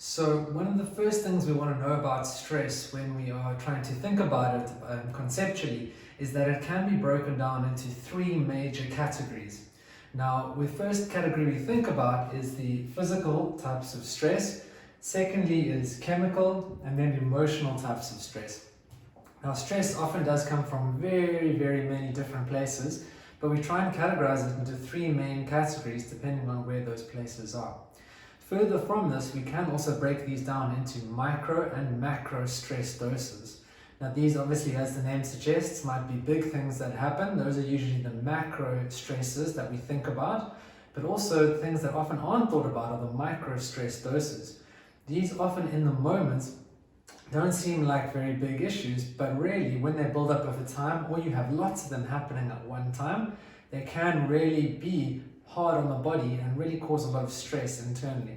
So one of the first things we want to know about stress when we are trying to think about it conceptually is that it can be broken down into three major categories. Now, the first category we think about is the physical types of stress. Secondly is chemical, and then emotional types of stress. Now, stress often does come from very, very many different places, but we try and categorize it into three main categories depending on where those places are. Further from this, we can also break these down into micro and macro stress doses. Now, these obviously, as the name suggests, might be big things that happen. Those are usually the macro stresses that we think about, but also things that often aren't thought about are the micro stress doses. These often in the moment don't seem like very big issues, but really when they build up over time, or you have lots of them happening at one time, they can really be hard on the body and really cause a lot of stress internally.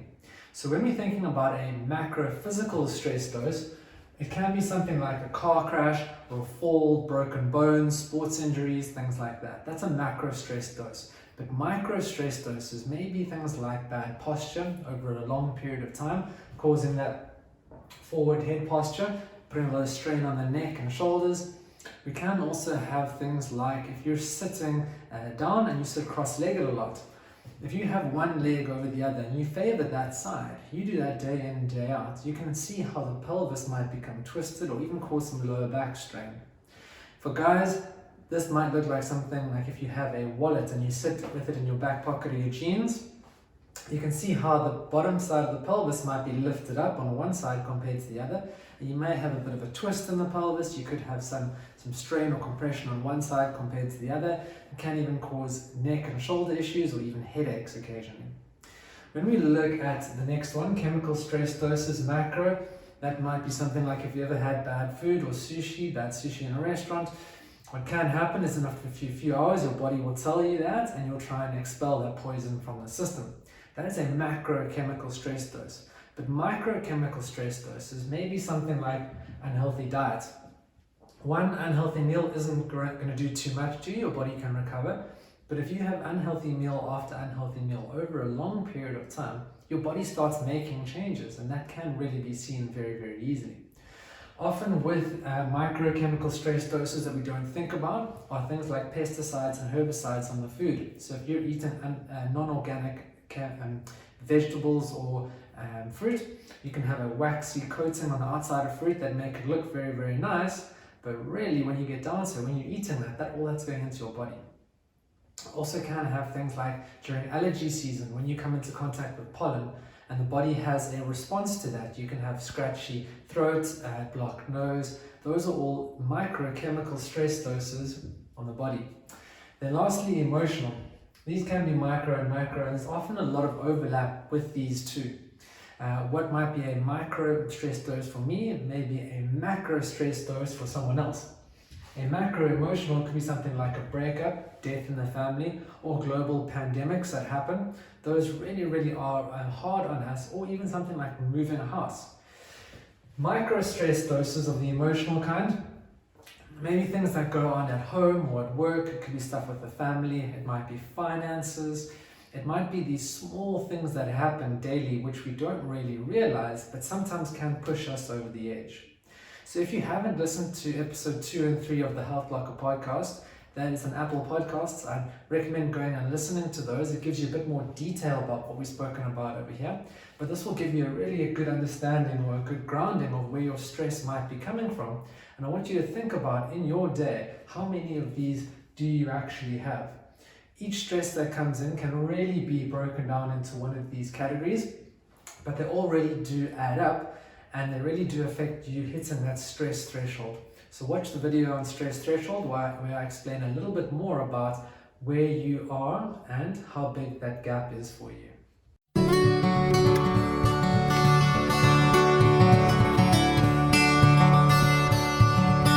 So when we're thinking about a macro physical stress dose, it can be something like a car crash or a fall, broken bones, sports injuries, things like that. That's a macro stress dose. But micro stress doses may be things like bad posture over a long period of time, causing that forward head posture, putting a lot of strain on the neck and shoulders. We can also have things like if you're sitting down and you sit cross-legged a lot. If you have one leg over the other and you favor that side, you do that day in, day out, you can see how the pelvis might become twisted or even cause some lower back strain. For guys, this might look like something like if you have a wallet and you sit with it in your back pocket of your jeans, you can see how the bottom side of the pelvis might be lifted up on one side compared to the other. And you may have a bit of a twist in the pelvis. You could have some strain or compression on one side compared to the other. It can even cause neck and shoulder issues or even headaches occasionally. When we look at the next one, chemical stress doses, macro, that might be something like if you ever had bad food or bad sushi in a restaurant. What can happen is in a few hours, your body will tell you that and you'll try and expel that poison from the system. That is a macro chemical stress dose. But microchemical stress doses may be something like unhealthy diet. One unhealthy meal isn't going to do too much to you, your body can recover. But if you have unhealthy meal after unhealthy meal over a long period of time, your body starts making changes, and that can really be seen very, very easily. Often with microchemical stress doses that we don't think about are things like pesticides and herbicides on the food. So if you're eating non-organic vegetables or fruit, you can have a waxy coating on the outside of fruit that make it look very, very nice, but really when you get down to it, when you're eating that all that's going into your body. Also can have things like during allergy season, when you come into contact with pollen and the body has a response to that, you can have scratchy throat, blocked nose. Those are all microchemical stress doses on the body. Then lastly, emotional. These can be micro and macro, and there's often a lot of overlap with these two. What might be a micro stress dose for me may be a macro stress dose for someone else. A macro emotional could be something like a breakup, death in the family, or global pandemics that happen. Those really, really are hard on us, or even something like moving a house. Micro stress doses of the emotional kind, maybe things that go on at home or at work. It could be stuff with the family, it might be finances, it might be these small things that happen daily which we don't really realize but sometimes can push us over the edge. So if you haven't listened to episode 2 and 3 of the Health Locker podcast, that is an Apple Podcasts, I'd recommend going and listening to those. It gives you a bit more detail about what we've spoken about over here, but this will give you a good understanding or a good grounding of where your stress might be coming from. And I want you to think about in your day, how many of these do you actually have? Each stress that comes in can really be broken down into one of these categories, but they all really do add up and they really do affect you hitting that stress threshold. So watch the video on stress threshold where I explain a little bit more about where you are and how big that gap is for you.